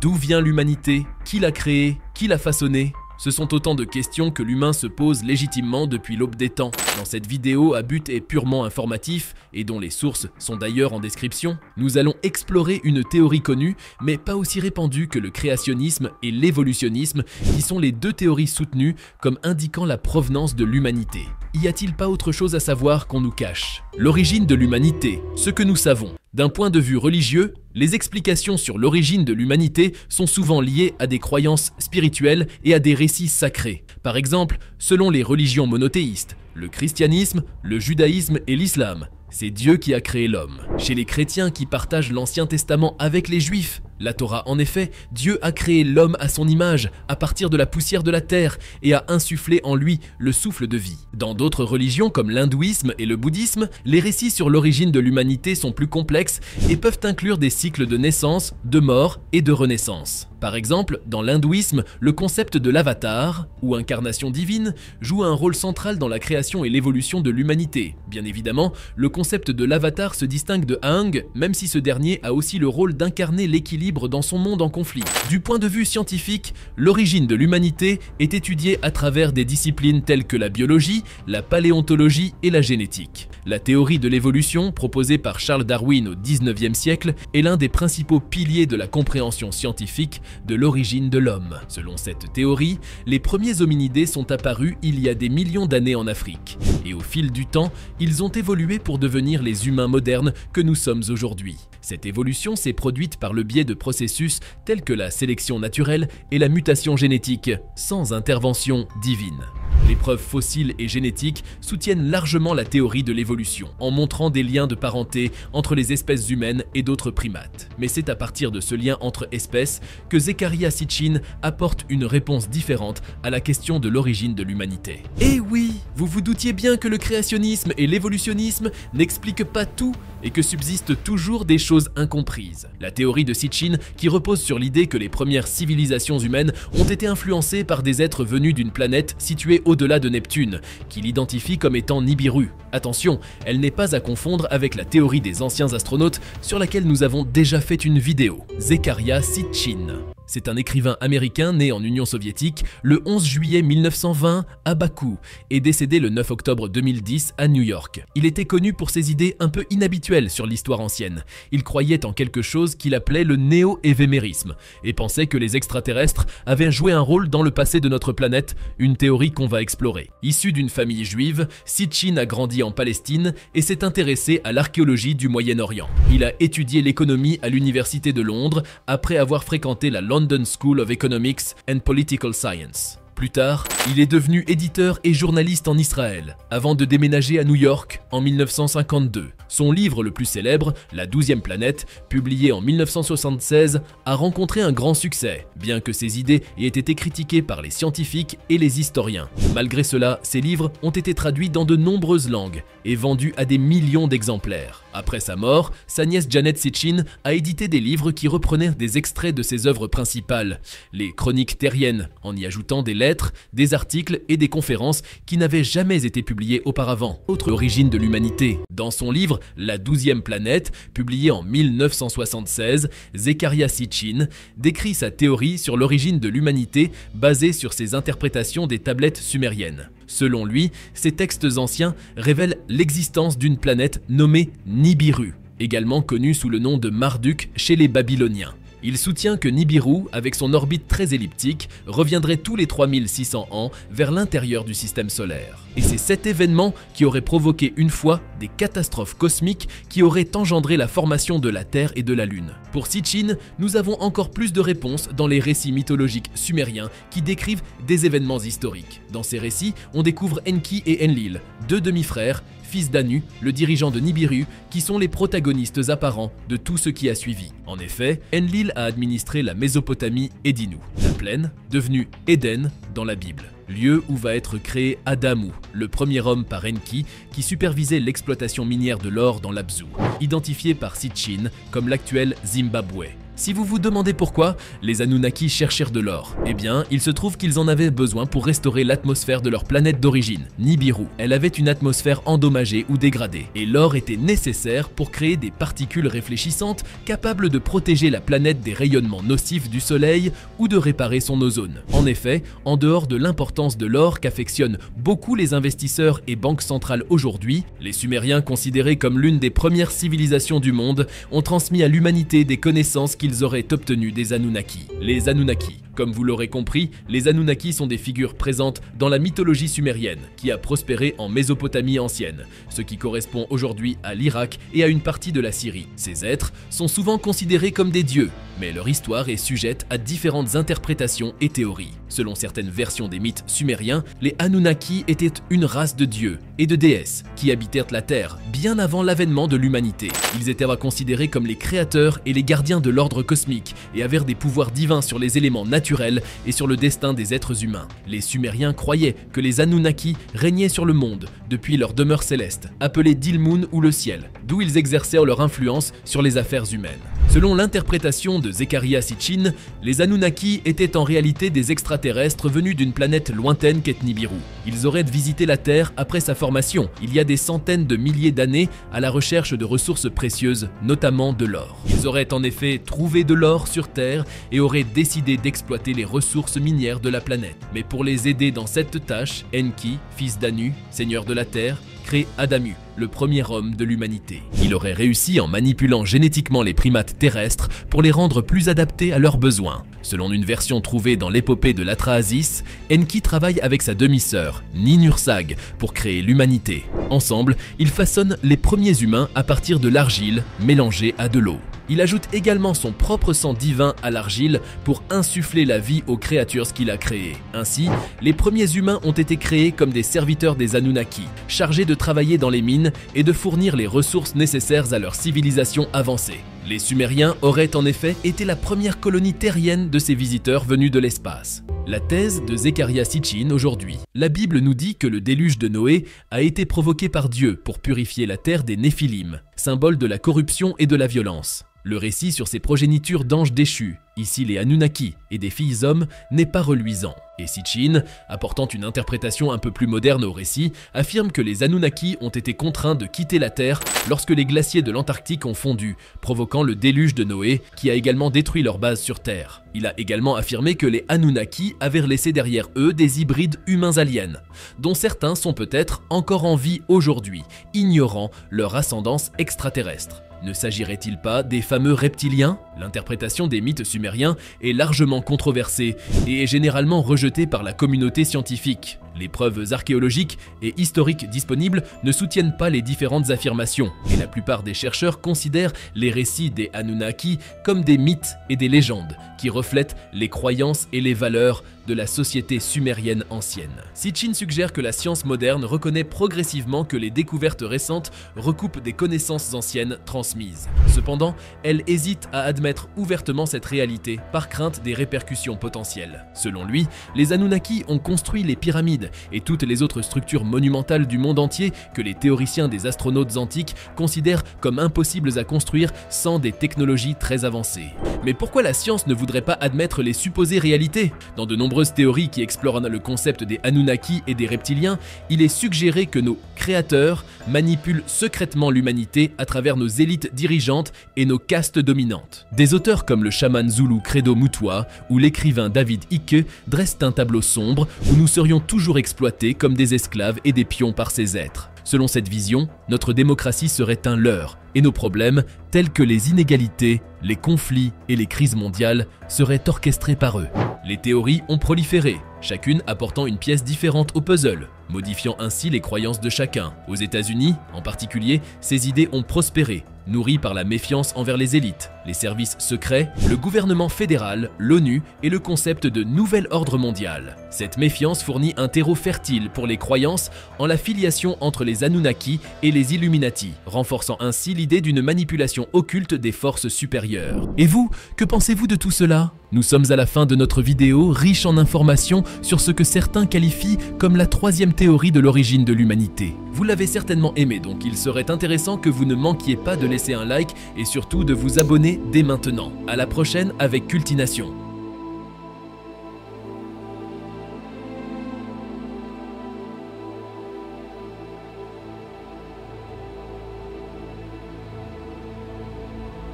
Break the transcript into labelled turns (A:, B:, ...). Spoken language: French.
A: D'où vient l'humanité? Qui l'a créée? Qui l'a façonnée? Ce sont autant de questions que l'humain se pose légitimement depuis l'aube des temps. Dans cette vidéo à but est purement informatif, et dont les sources sont d'ailleurs en description, nous allons explorer une théorie connue, mais pas aussi répandue que le créationnisme et l'évolutionnisme, qui sont les deux théories soutenues comme indiquant la provenance de l'humanité. Y a-t-il pas autre chose à savoir qu'on nous cache? L'origine de l'humanité, ce que nous savons. D'un point de vue religieux, les explications sur l'origine de l'humanité sont souvent liées à des croyances spirituelles et à des récits sacrés. Par exemple, selon les religions monothéistes, le christianisme, le judaïsme et l'islam, c'est Dieu qui a créé l'homme. Chez les chrétiens qui partagent l'Ancien Testament avec les Juifs, la Torah en effet, Dieu a créé l'homme à son image, à partir de la poussière de la terre, et a insufflé en lui le souffle de vie. Dans d'autres religions comme l'hindouisme et le bouddhisme, les récits sur l'origine de l'humanité sont plus complexes et peuvent inclure des cycles de naissance, de mort et de renaissance. Par exemple, dans l'hindouisme, le concept de l'avatar, ou incarnation divine, joue un rôle central dans la création et l'évolution de l'humanité. Bien évidemment, le concept de l'avatar se distingue de Aang, même si ce dernier a aussi le rôle d'incarner l'équilibre dans son monde en conflit. Du point de vue scientifique, l'origine de l'humanité est étudiée à travers des disciplines telles que la biologie, la paléontologie et la génétique. La théorie de l'évolution, proposée par Charles Darwin au XIXe siècle, est l'un des principaux piliers de la compréhension scientifique de l'origine de l'homme. Selon cette théorie, les premiers hominidés sont apparus il y a des millions d'années en Afrique. Et au fil du temps, ils ont évolué pour devenir les humains modernes que nous sommes aujourd'hui. Cette évolution s'est produite par le biais de processus tels que la sélection naturelle et la mutation génétique, sans intervention divine. Les preuves fossiles et génétiques soutiennent largement la théorie de l'évolution, en montrant des liens de parenté entre les espèces humaines et d'autres primates. Mais c'est à partir de ce lien entre espèces que Zecharia Sitchin apporte une réponse différente à la question de l'origine de l'humanité. Et oui, vous vous doutiez bien que le créationnisme et l'évolutionnisme n'expliquent pas tout et que subsistent toujours des choses incomprises. La théorie de Sitchin, qui repose sur l'idée que les premières civilisations humaines ont été influencées par des êtres venus d'une planète située au-delà de Neptune, qu'il identifie comme étant Nibiru. Attention, elle n'est pas à confondre avec la théorie des anciens astronautes sur laquelle nous avons déjà fait une vidéo. Zecharia Sitchin. C'est un écrivain américain né en Union soviétique le 11 juillet 1920 à Bakou et décédé le 9 octobre 2010 à New York. Il était connu pour ses idées un peu inhabituelles sur l'histoire ancienne. Il croyait en quelque chose qu'il appelait le néo-évémérisme et pensait que les extraterrestres avaient joué un rôle dans le passé de notre planète, une théorie qu'on va explorer. Issu d'une famille juive, Sitchin a grandi en Palestine et s'est intéressé à l'archéologie du Moyen-Orient. Il a étudié l'économie à l'université de Londres après avoir fréquenté la London School of Economics and Political Science. Plus tard, il est devenu éditeur et journaliste en Israël, avant de déménager à New York en 1952. Son livre le plus célèbre, La 12e planète, publié en 1976, a rencontré un grand succès, bien que ses idées aient été critiquées par les scientifiques et les historiens. Malgré cela, ses livres ont été traduits dans de nombreuses langues et vendus à des millions d'exemplaires. Après sa mort, sa nièce Janet Sitchin a édité des livres qui reprenaient des extraits de ses œuvres principales, les Chroniques terriennes, en y ajoutant des lettres, des articles et des conférences qui n'avaient jamais été publiées auparavant. Autre origine de l'humanité. Dans son livre La 12e planète, publié en 1976, Zecharia Sitchin décrit sa théorie sur l'origine de l'humanité basée sur ses interprétations des tablettes sumériennes. Selon lui, ces textes anciens révèlent l'existence d'une planète nommée Nibiru, également connue sous le nom de Marduk chez les Babyloniens. Il soutient que Nibiru, avec son orbite très elliptique, reviendrait tous les 3600 ans vers l'intérieur du système solaire. Et c'est cet événement qui aurait provoqué une fois des catastrophes cosmiques qui auraient engendré la formation de la Terre et de la Lune. Pour Sitchin, nous avons encore plus de réponses dans les récits mythologiques sumériens qui décrivent des événements historiques. Dans ces récits, on découvre Enki et Enlil, deux demi-frères, fils d'Anu, le dirigeant de Nibiru, qui sont les protagonistes apparents de tout ce qui a suivi. En effet, Enlil a administré la Mésopotamie et Dinu, la plaine, devenue Éden dans la Bible, lieu où va être créé Adamu, le premier homme par Enki qui supervisait l'exploitation minière de l'or dans l'Abzu, identifié par Sitchin comme l'actuel Zimbabwe. Si vous vous demandez pourquoi les Anunnaki cherchèrent de l'or, eh bien, il se trouve qu'ils en avaient besoin pour restaurer l'atmosphère de leur planète d'origine, Nibiru. Elle avait une atmosphère endommagée ou dégradée, et l'or était nécessaire pour créer des particules réfléchissantes capables de protéger la planète des rayonnements nocifs du Soleil ou de réparer son ozone. En effet, en dehors de l'importance de l'or qu'affectionnent beaucoup les investisseurs et banques centrales aujourd'hui, les Sumériens, considérés comme l'une des premières civilisations du monde, ont transmis à l'humanité des connaissances qu'ils auraient obtenues des Anunnaki. Les Anunnaki. Comme vous l'aurez compris, les Anunnaki sont des figures présentes dans la mythologie sumérienne, qui a prospéré en Mésopotamie ancienne, ce qui correspond aujourd'hui à l'Irak et à une partie de la Syrie. Ces êtres sont souvent considérés comme des dieux, mais leur histoire est sujette à différentes interprétations et théories. Selon certaines versions des mythes sumériens, les Anunnaki étaient une race de dieux et de déesses qui habitèrent la Terre bien avant l'avènement de l'humanité. Ils étaient considérés comme les créateurs et les gardiens de l'ordre cosmique et avaient des pouvoirs divins sur les éléments naturels et sur le destin des êtres humains. Les Sumériens croyaient que les Anunnaki régnaient sur le monde depuis leur demeure céleste, appelée Dilmun ou le ciel, d'où ils exercèrent leur influence sur les affaires humaines. Selon l'interprétation de Zecharia Sitchin, les Anunnaki étaient en réalité des extraterrestres venus d'une planète lointaine qu'est Nibiru. Ils auraient visité la Terre après sa formation, il y a des centaines de milliers d'années, à la recherche de ressources précieuses, notamment de l'or. Ils auraient en effet trouvé de l'or sur Terre et auraient décidé d'exploiter les ressources minières de la planète. Mais pour les aider dans cette tâche, Enki, fils d'Anu, seigneur de la Terre, crée Adamu, le premier homme de l'humanité. Il aurait réussi en manipulant génétiquement les primates terrestres pour les rendre plus adaptés à leurs besoins. Selon une version trouvée dans l'épopée de l'Atrahasis, Enki travaille avec sa demi-sœur, Ninursag, pour créer l'humanité. Ensemble, ils façonnent les premiers humains à partir de l'argile mélangée à de l'eau. Il ajoute également son propre sang divin à l'argile pour insuffler la vie aux créatures qu'il a créées. Ainsi, les premiers humains ont été créés comme des serviteurs des Anunnaki, chargés de travailler dans les mines et de fournir les ressources nécessaires à leur civilisation avancée. Les Sumériens auraient en effet été la première colonie terrienne de ces visiteurs venus de l'espace. La thèse de Zecharia Sitchin aujourd'hui. La Bible nous dit que le déluge de Noé a été provoqué par Dieu pour purifier la terre des Néphilim, symbole de la corruption et de la violence. Le récit sur ces progénitures d'anges déchus, ici les Anunnaki et des filles hommes, n'est pas reluisant. Et Sitchin, apportant une interprétation un peu plus moderne au récit, affirme que les Anunnaki ont été contraints de quitter la Terre lorsque les glaciers de l'Antarctique ont fondu, provoquant le déluge de Noé qui a également détruit leur base sur Terre. Il a également affirmé que les Anunnaki avaient laissé derrière eux des hybrides humains-aliens, dont certains sont peut-être encore en vie aujourd'hui, ignorant leur ascendance extraterrestre. Ne s'agirait-il pas des fameux reptiliens? L'interprétation des mythes sumériens est largement controversée et est généralement rejetée par la communauté scientifique. Les preuves archéologiques et historiques disponibles ne soutiennent pas les différentes affirmations, et la plupart des chercheurs considèrent les récits des Anunnaki comme des mythes et des légendes qui reflètent les croyances et les valeurs de la société sumérienne ancienne. Sitchin suggère que la science moderne reconnaît progressivement que les découvertes récentes recoupent des connaissances anciennes transmises. Cependant, elle hésite à admettre ouvertement cette réalité par crainte des répercussions potentielles. Selon lui, les Anunnaki ont construit les pyramides et toutes les autres structures monumentales du monde entier que les théoriciens des astronautes antiques considèrent comme impossibles à construire sans des technologies très avancées. Mais pourquoi la science ne voudrait pas admettre les supposées réalités? Dans de nombreuses théories qui explorent le concept des Anunnaki et des reptiliens, il est suggéré que nos créateurs manipulent secrètement l'humanité à travers nos élites dirigeantes et nos castes dominantes. Des auteurs comme le chaman zoulou Credo Mutwa ou l'écrivain David Icke dressent un tableau sombre où nous serions toujours exploités comme des esclaves et des pions par ces êtres. Selon cette vision, notre démocratie serait un leurre et nos problèmes, tels que les inégalités, les conflits et les crises mondiales, seraient orchestrés par eux. Les théories ont proliféré, chacune apportant une pièce différente au puzzle, modifiant ainsi les croyances de chacun. Aux États-Unis, en particulier, ces idées ont prospéré, nourries par la méfiance envers les élites, les services secrets, le gouvernement fédéral, l'ONU et le concept de nouvel ordre mondial. Cette méfiance fournit un terreau fertile pour les croyances en la filiation entre les Anunnaki et les Illuminati, renforçant ainsi l'idée d'une manipulation occulte des forces supérieures. Et vous, que pensez-vous de tout cela? Nous sommes à la fin de notre vidéo riche en informations sur ce que certains qualifient comme la troisième théorie de l'origine de l'humanité. Vous l'avez certainement aimé, donc il serait intéressant que vous ne manquiez pas de laisser un like et surtout de vous abonner dès maintenant. À la prochaine avec Cultination.